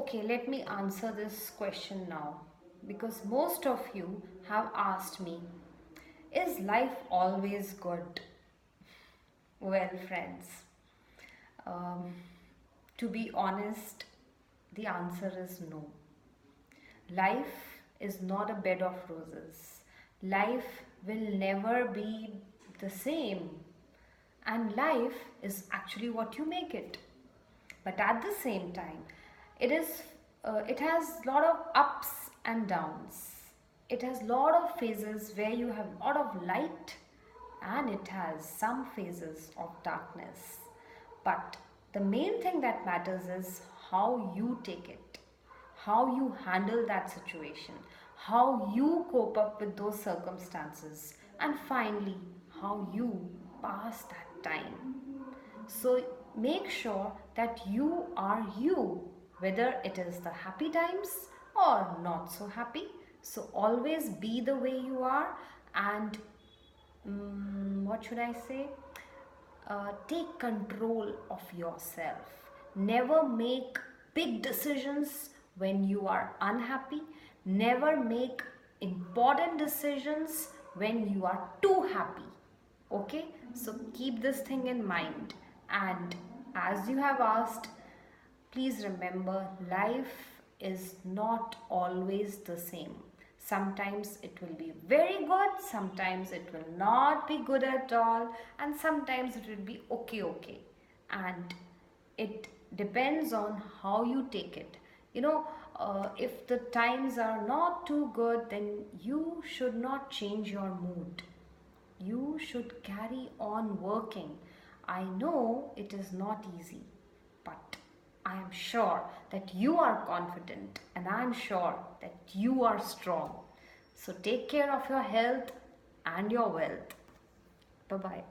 Okay, let me answer this question now because most of you have asked me, is life always good? Well, friends, um, to be honest, the answer is no. Life is not a bed of roses. Life will never be the same. And life is actually what you make it. But at the same time, it is it has a lot of ups and downs. It has a lot of phases where you have a lot of light and it has some phases of darkness. But the main thing that matters is how you take it, how you handle that situation, how you cope up with those circumstances, and finally, how you pass that time. So make sure that you are you, whether it is the happy times or not so happy. So always be the way you are and what should I say? Take control of yourself. Never make big decisions when you are unhappy. Never make important decisions when you are too happy. Okay, so keep this thing in mind. And as you have asked, please remember life is not always the same. Sometimes it will be very good, sometimes it will not be good at all, and sometimes it will be okay. And it depends on how you take it. If the times are not too good, then you should not change your mood. You should carry on working. I know it is not easy, but I am sure that you are confident and I am sure that you are strong. So take care of your health and your wealth. Bye bye.